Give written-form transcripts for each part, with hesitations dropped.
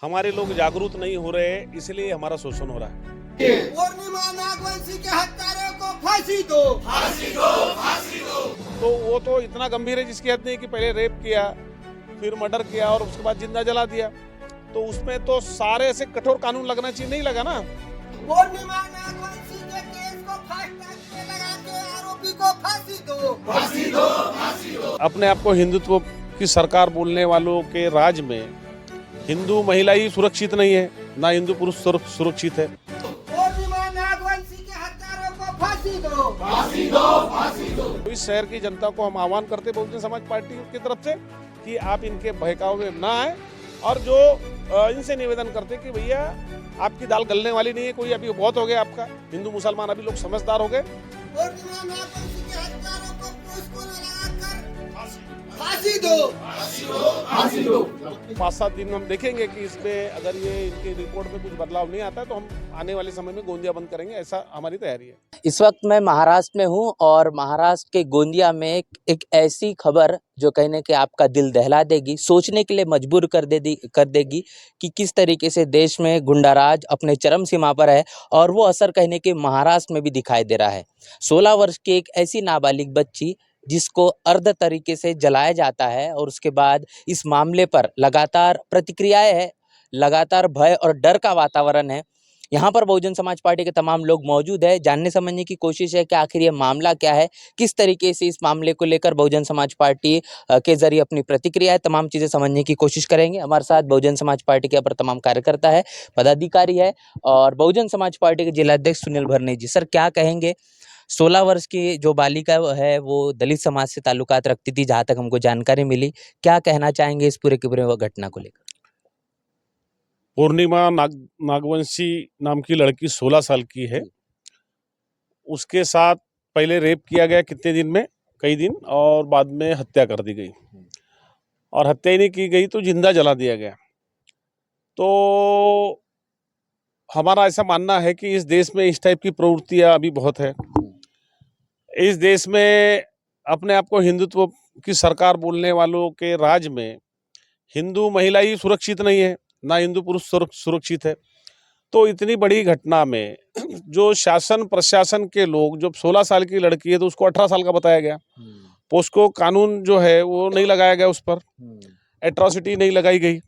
हमारे लोग जागरूक नहीं हो रहे, इसलिए हमारा शोषण हो रहा है। पूर्णिमा नागवंशी के हत्यारों को फांसी दो, फांसी दो, फांसी दो। तो वो तो इतना गंभीर है जिसकी हद नहीं कि पहले रेप किया, फिर मर्डर किया और उसके बाद जिंदा जला दिया। तो उसमें तो सारे ऐसे कठोर कानून लगना चाहिए, नहीं लगा ना। पूर्णिमा नागवंशी के केस को फास्ट ट्रैक पे लगा के आरोपी को फांसी दो, फांसी दो, फांसी दो। अपने आप को हिंदुत्व की सरकार बोलने वालों के राज में हिंदू महिला ही सुरक्षित नहीं है, ना हिंदू पुरुष सुरक्षित है। पूर्णिमा नागवंशी के हत्यारों को फांसी दो, फांसी दो, फांसी दो। तो इस शहर की जनता को हम आह्वान करते बहुजन समाज पार्टी की तरफ से कि आप इनके बहकाव में ना आए, और जो इनसे निवेदन करते कि भैया आपकी दाल गलने वाली नहीं है, कोई अभी बहुत हो गया आपका, हिंदू मुसलमान अभी लोग समझदार हो गए। पूर्णिमा नागवंशी के हत्यारों को पुलिस को लगाकर फांसी दो, फांसी दो, फांसी दो। 5-7 दिन हम देखेंगे कि इसमें अगर ये इनकी रिपोर्ट में कुछ बदलाव नहीं आता है तो हम आने वाले समय में गोंदिया बंद करेंगे, ऐसा हमारी तैयारी है। इस वक्त मैं महाराष्ट्र में हूं और महाराष्ट्र के गोंदिया में एक ऐसी खबर जो कहने कि आपका दिल दहला देगी, सोचने के लिए मजबूर कर देगी कि किस तरीके से देश में गुंडाराज अपने चरम सीमा पर है और वो असर कहने के महाराष्ट्र में भी दिखाई दे रहा है। 16 वर्ष की एक ऐसी नाबालिग बच्ची जिसको अर्ध तरीके से जलाया जाता है और उसके बाद इस मामले पर लगातार प्रतिक्रियाएं है, लगातार भय और डर का वातावरण है। यहाँ पर बहुजन समाज पार्टी के तमाम लोग मौजूद है, जानने समझने की कोशिश है कि आखिर ये मामला क्या है, किस तरीके से इस मामले को लेकर बहुजन समाज पार्टी के जरिए अपनी प्रतिक्रिया है, तमाम चीज़ें समझने की कोशिश करेंगे। हमारे साथ बहुजन समाज पार्टी के अपर तमाम कार्यकर्ता है, पदाधिकारी है और बहुजन समाज पार्टी के जिलाध्यक्ष सुनील भरने जी। सर, क्या कहेंगे? 16 वर्ष की जो बालिका है वो दलित समाज से ताल्लुकात रखती थी, जहाँ तक हमको जानकारी मिली। क्या कहना चाहेंगे इस पूरे के पूरे घटना को लेकर? पूर्णिमा नागवंशी नाम की लड़की 16 साल की है। उसके साथ पहले रेप किया गया कितने दिन में, कई दिन, और बाद में हत्या कर दी गई, और हत्या ही नहीं की गई तो जिंदा जला दिया गया। तो हमारा ऐसा मानना है कि इस देश में इस टाइप की प्रवृत्तियां अभी बहुत है। इस देश में अपने आप को हिंदुत्व की सरकार बोलने वालों के राज में हिंदू महिला ही सुरक्षित नहीं है, ना हिंदू पुरुष सुरक्षित है। तो इतनी बड़ी घटना में जो शासन प्रशासन के लोग, जो 16 साल की लड़की है तो उसको 18 साल का बताया गया, पोस्को कानून जो है वो नहीं लगाया गया, उस पर एट्रॉसिटी नहीं लगाई गई।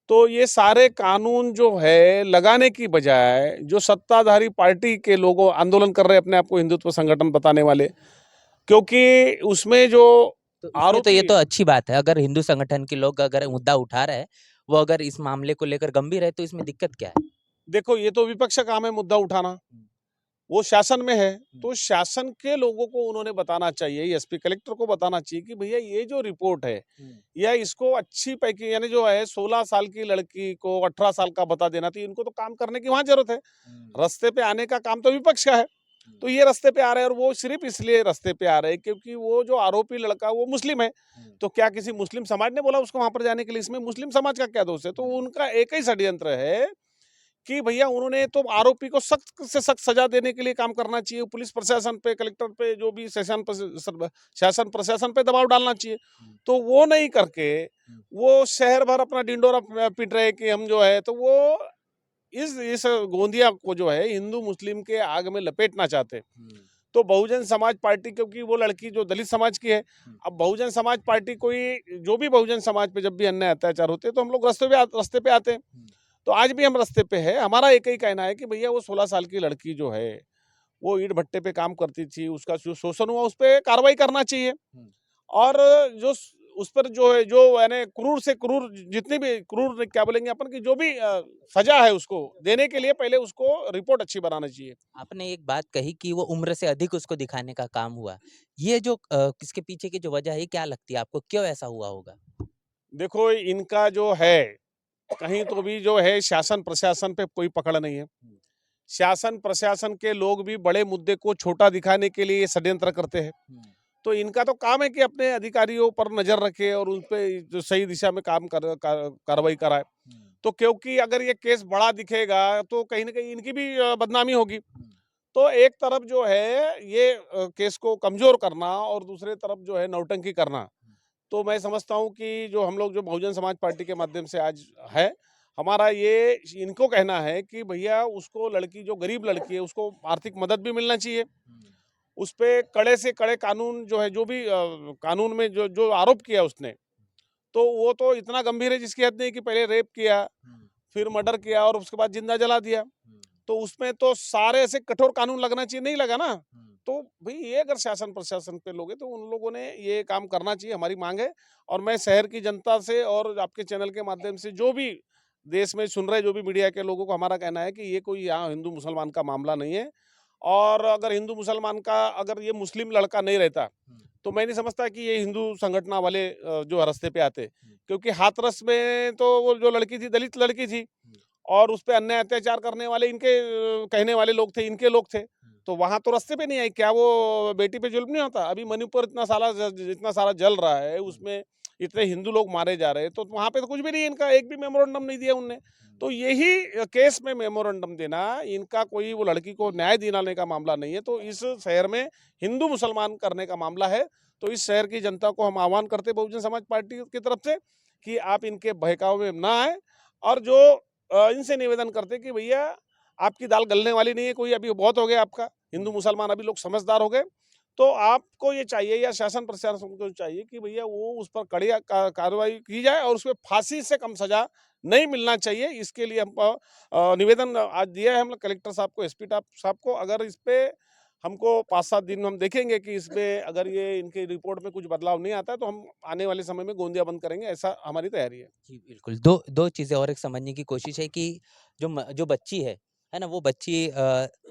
तो ये सारे कानून जो है लगाने की बजाय जो सत्ताधारी पार्टी के लोग आंदोलन कर रहे हैं अपने आप को हिंदुत्व संगठन बताने वाले, क्योंकि उसमें जो तो ये तो अच्छी बात है, अगर हिंदू संगठन के लोग अगर मुद्दा उठा रहे हैं, वो अगर इस मामले को लेकर गंभीर है तो इसमें दिक्कत क्या है? देखो, ये तो विपक्ष का काम है मुद्दा उठाना, वो शासन में है तो शासन के लोगों को उन्होंने बताना चाहिए, एसपी कलेक्टर को बताना चाहिए कि भैया ये जो रिपोर्ट है या इसको अच्छी पैकी, यानी जो है 16 साल की लड़की को 18 साल का बता देना, तो इनको तो काम करने की वहां जरूरत है। रास्ते पे आने का काम तो विपक्ष का है, तो ये रास्ते पे आ रहे हैं, और वो सिर्फ इसलिए रास्ते पे आ रहे हैं क्योंकि वो जो आरोपी लड़का वो मुस्लिम है। तो क्या किसी मुस्लिम समाज ने बोला उसको वहां पर जाने के लिए? इसमें मुस्लिम समाज का क्या दोष है? तो उनका एक ही षड्यंत्र है कि भैया उन्होंने तो आरोपी को सख्त से सख्त सजा देने के लिए काम करना चाहिए, पुलिस प्रशासन पे, कलेक्टर पे, जो भी शासन प्रशासन पे दबाव डालना चाहिए। तो वो नहीं करके वो शहर भर अपना डिंडोरा पीट रहे कि हम जो है, तो वो इस गोंदिया को जो है हिंदू मुस्लिम के आग में लपेटना चाहते। तो बहुजन समाज पार्टी, क्योंकि वो लड़की जो दलित समाज की है, अब बहुजन समाज पार्टी कोई जो भी बहुजन समाज पे जब भी अन्याय अत्याचार होते हैं तो हम लोग रास्ते पे आते हैं। तो आज भी हम रास्ते पे है। हमारा एक ही कहना है कि भैया वो 16 साल की लड़की जो है वो ईंट भट्टे पे काम करती थी, उसका जो शोषण हुआ उस पर कार्रवाई करना चाहिए, और जो उस पर जो है, जो यानी क्रूर से क्रूर, जितनी भी क्रूर क्या बोलेंगे अपन की, जो भी सजा है उसको देने के लिए पहले उसको रिपोर्ट अच्छी बनाना चाहिए। आपने एक बात कही कि वो उम्र से अधिक उसको दिखाने का काम हुआ, ये जो इसके पीछे की जो वजह है, क्या लगती है आपको, क्यों ऐसा हुआ होगा? देखो, इनका जो है कहीं तो भी जो है शासन प्रशासन पे कोई पकड़ नहीं है। शासन प्रशासन के लोग भी बड़े मुद्दे को छोटा दिखाने के लिए षड्यंत्र करते हैं। तो इनका तो काम है कि अपने अधिकारियों पर नजर रखे और उन पे जो सही दिशा में कार्रवाई कराए। तो क्योंकि अगर ये केस बड़ा दिखेगा तो कहीं ना कहीं इनकी भी बदनामी होगी। तो एक तरफ जो है ये केस को कमजोर करना और दूसरे तरफ जो है नौटंकी करना, तो मैं समझता हूं कि जो हम लोग जो बहुजन समाज पार्टी के माध्यम से आज है, हमारा ये इनको कहना है कि भैया उसको लड़की जो गरीब लड़की है उसको आर्थिक मदद भी मिलना चाहिए। उस पे कड़े से कड़े कानून जो है जो भी कानून में जो जो आरोप किया उसने तो वो तो इतना गंभीर है जिसकी हद नहीं कि पहले रेप किया फिर मर्डर किया और उसके बाद जिंदा जला दिया। तो उसमें तो सारे ऐसे कठोर कानून लगना चाहिए, नहीं लगा ना। तो भाई ये अगर शासन प्रशासन पे लोग हैं तो उन लोगों ने ये काम करना चाहिए, हमारी मांग है। और मैं शहर की जनता से और आपके चैनल के माध्यम से जो भी देश में सुन रहे जो भी मीडिया के लोगों को हमारा कहना है कि ये कोई यहाँ हिंदू मुसलमान का मामला नहीं है। और अगर हिंदू मुसलमान का अगर ये मुस्लिम लड़का नहीं रहता तो मैं नहीं समझता कि ये हिंदू संगठना वाले जो रास्ते पे आते, क्योंकि हाथरस में तो वो जो लड़की थी दलित लड़की थी और उस पर अन्याय अत्याचार करने वाले इनके कहने वाले लोग थे, इनके लोग थे। तो वहां तो रास्ते पे नहीं आई, क्या वो बेटी पे जुल्म नहीं होता? अभी मणिपुर इतना सारा जल रहा है, उसमें इतने हिंदू लोग मारे जा रहे हैं, तो वहां पे तो कुछ भी नहीं है, इनका एक भी मेमोरेंडम नहीं दिया उनने। तो यही केस में मेमोरेंडम देना, इनका कोई वो लड़की को न्याय दिलाने का मामला नहीं है। तो इस शहर में हिंदू मुसलमान करने का मामला है। तो इस शहर की जनता को हम आह्वान करते बहुजन समाज पार्टी की तरफ से कि आप इनके बहकाव में ना आए और जो इनसे निवेदन करते कि भैया आपकी दाल गलने वाली नहीं है कोई, अभी बहुत हो गया आपका, हिंदू मुसलमान अभी लोग समझदार हो गए। तो आपको ये चाहिए या शासन प्रशासन को चाहिए कि भैया वो उस पर कड़ी कार्रवाई की जाए और उसमें फांसी से कम सजा नहीं मिलना चाहिए। इसके लिए हम निवेदन आज दिया है हम लोग कलेक्टर साहब को, एसपी साहब को। अगर इस पे हमको 5-7 दिन हम देखेंगे कि इसमें अगर ये इनकी रिपोर्ट में कुछ बदलाव नहीं आता है तो हम आने वाले समय में गोंदिया बंद करेंगे, ऐसा हमारी तैयारी है। जी, बिल्कुल। दो चीज़ें और एक समझने की कोशिश है कि जो बच्ची है ना? वो बच्ची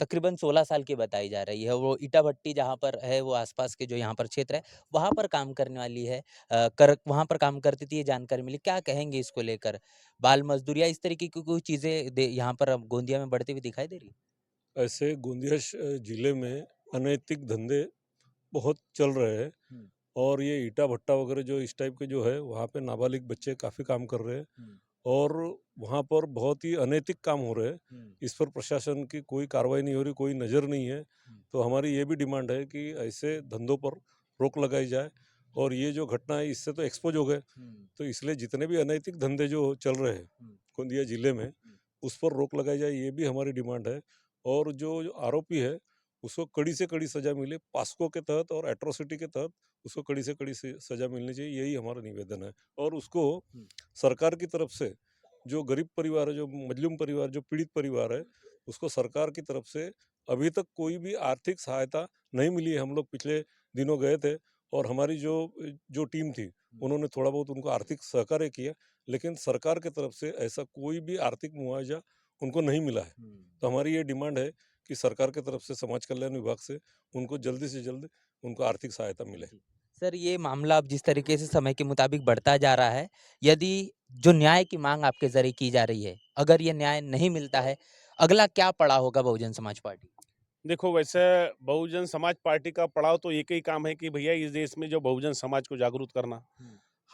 तकरीबन 16 साल की बताई जा रही है। वो ईटा-भट्टी जहाँ पर है, वो आस-पास के जो यहाँ पर क्षेत्र है, वहाँ पर काम करने वाली है। वहाँ पर काम करती थी, ये जानकारी मिली। क्या कहेंगे इसको लेकर? बाल मज़दूरी या इस तरीके की कोई चीज़ें यहाँ पर अब गोंदिया में बढ़ती हुई दिखाई दे रही है? ऐसे गोंदिया जिले में अनैतिक धंधे बहुत चल रहे हैं हुँ। और ये ईटा भट्टा वगैरह जो इस टाइप के जो है वहाँ पे नाबालिग बच्चे काफ़ी काम कर रहे हैं और वहाँ पर बहुत ही अनैतिक काम हो रहे हैं। इस पर प्रशासन की कोई कार्रवाई नहीं हो रही, कोई नज़र नहीं है। तो हमारी ये भी डिमांड है कि ऐसे धंधों पर रोक लगाई जाए और ये जो घटना है इससे तो एक्सपोज हो गए, तो इसलिए जितने भी अनैतिक धंधे जो चल रहे हैं गोंदिया जिले में उस पर रोक लगाई जाए, ये भी हमारी डिमांड है। और जो आरोपी है उसको कड़ी से कड़ी सज़ा मिले, पॉस्को के तहत और एट्रोसिटी के तहत उसको कड़ी से कड़ी सज़ा मिलनी चाहिए, यही हमारा निवेदन है। और उसको सरकार की तरफ से जो गरीब परिवार है, जो मजलूम परिवार, जो पीड़ित परिवार है, उसको सरकार की तरफ से अभी तक कोई भी आर्थिक सहायता नहीं मिली है। हम लोग पिछले दिनों गए थे और हमारी जो टीम थी उन्होंने थोड़ा बहुत उनको आर्थिक सहकार्य किया, लेकिन सरकार की तरफ से ऐसा कोई भी आर्थिक मुआवजा उनको नहीं मिला है। तो हमारी ये डिमांड है कि सरकार की तरफ से समाज कल्याण विभाग से उनको जल्दी से जल्द उनको आर्थिक सहायता मिले। सर, ये मामला अब जिस तरीके से समय के मुताबिक बढ़ता जा रहा है, यदि जो न्याय की माँग आपके ज़रिए की जा रही है, अगर ये न्याय नहीं मिलता है, अगला क्या पड़ा होगा बहुजन समाज पार्टी? देखो वैसे बहुजन समाज पार्टी का पड़ाव तो एक ही काम है कि भैया इस देश में जो बहुजन समाज को जागरूक करना।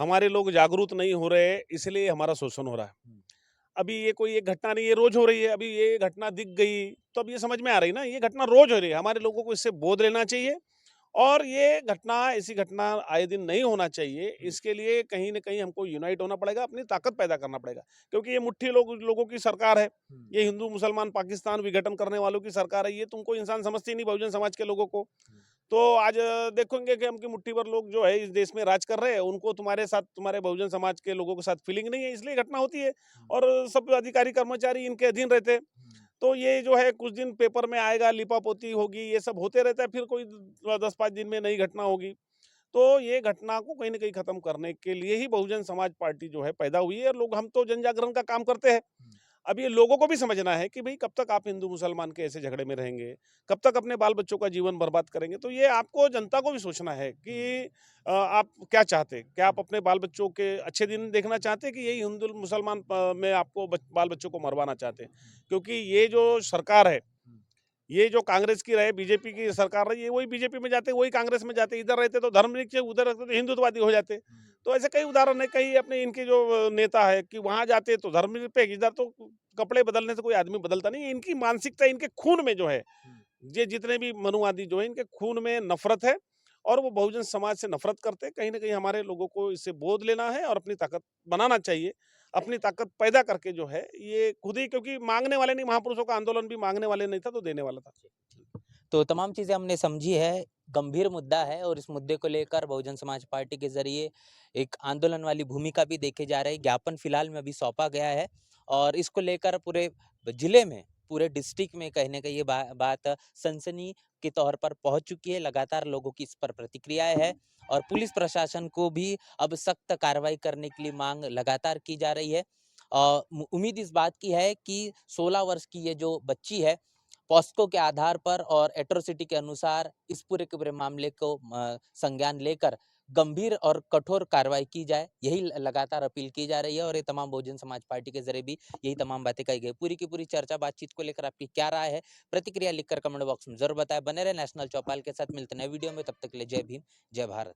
हमारे लोग जागरूक नहीं हो रहे इसलिए हमारा शोषण हो रहा है। अभी ये कोई एक घटना नहीं, ये रोज हो रही है। अभी ये घटना दिख गई तो अब ये समझ में आ रही ना, ये घटना रोज हो रही है। हमारे लोगों को इससे बोध लेना चाहिए और ये घटना ऐसी घटना आए दिन नहीं होना चाहिए। इसके लिए कहीं न कहीं हमको यूनाइट होना पड़ेगा, अपनी ताकत पैदा करना पड़ेगा, क्योंकि ये मुट्ठी लोगों की सरकार है। ये हिंदू मुसलमान पाकिस्तान विघटन करने वालों की सरकार है। ये तुमको इंसान समझती नहीं बहुजन समाज के लोगों को। तो आज देखोगे कि हम की मुट्ठी भर लोग जो है इस देश में राज कर रहे हैं, उनको तुम्हारे साथ, तुम्हारे बहुजन समाज के लोगों के साथ फीलिंग नहीं है, इसलिए घटना होती है। और सब अधिकारी कर्मचारी इनके अधीन रहते हैं। तो ये जो है कुछ दिन पेपर में आएगा, लिपापोती होगी, ये सब होते रहता है, फिर कोई 10-5 दिन में नई घटना होगी। तो ये घटना को कहीं न कहीं खत्म करने के लिए ही बहुजन समाज पार्टी जो है पैदा हुई है। और लोग, हम तो जन जागरण का काम करते हैं। अब ये लोगों को भी समझना है कि भाई कब तक आप हिंदू मुसलमान के ऐसे झगड़े में रहेंगे, कब तक अपने बाल बच्चों का जीवन बर्बाद करेंगे। तो ये आपको, जनता को भी सोचना है कि आप क्या चाहते हैं? क्या आप अपने बाल बच्चों के अच्छे दिन देखना चाहते हैं कि यही हिंदू मुसलमान में आपको बाल बच्चों को मरवाना चाहते हैं? क्योंकि ये जो सरकार है, ये जो कांग्रेस की रहे, बीजेपी की सरकार रही, ये वही बीजेपी में जाते, वही कांग्रेस में जाते। इधर रहते तो धर्मनिरपेक्ष, उधर रहते तो हिंदुत्ववादी हो जाते। तो ऐसे कई उदाहरण है। कई अपने इनके जो नेता है कि वहां जाते तो धर्मनिरपेक्ष, इधर तो कपड़े बदलने से कोई आदमी बदलता नहीं। इनकी मानसिकता, इनके खून में जो है, ये जितने भी मनुवादी जो है, इनके खून में नफरत है और वो बहुजन समाज से नफरत करते हैं। कहीं ना कहीं हमारे लोगों को इससे बोध लेना है और अपनी ताकत बनाना चाहिए। अपनी ताकत पैदा करके जो है ये खुद ही, क्योंकि मांगने वाले नहीं, महापुरुषों का आंदोलन भी मांगने वाले नहीं था तो देने वाला था। तो तमाम चीज़ें हमने समझी है, गंभीर मुद्दा है और इस मुद्दे को लेकर बहुजन समाज पार्टी के ज़रिए एक आंदोलन वाली भूमिका भी देखे जा रही है। ज्ञापन फिलहाल में अभी सौंपा गया है और इसको लेकर पूरे जिले में, पूरे डिस्ट्रिक्ट में कहीं न कहीं ये बात सनसनी के तौर पर पहुँच चुकी है। लगातार लोगों की इस पर प्रतिक्रियाएँ हैं और पुलिस प्रशासन को भी अब सख्त कार्रवाई करने के लिए माँग लगातार की जा रही है। उम्मीद इस बात की है कि 16 वर्ष की ये जो बच्ची है, पॉस्को के आधार पर और एट्रोसिटी के अनुसार इस पूरे के पूरे मामले को संज्ञान लेकर गंभीर और कठोर कार्रवाई की जाए, यही लगातार अपील की जा रही है और ये तमाम बहुजन समाज पार्टी के जरिए भी यही तमाम बातें कही गई। पूरी की पूरी चर्चा बातचीत को लेकर आपकी क्या राय है, प्रतिक्रिया लिखकर कमेंट बॉक्स में जरूर बताएं। बने रहे नेशनल चौपाल के साथ, मिलते नए वीडियो में, तब तक के लिए जय भीम, जय भारत।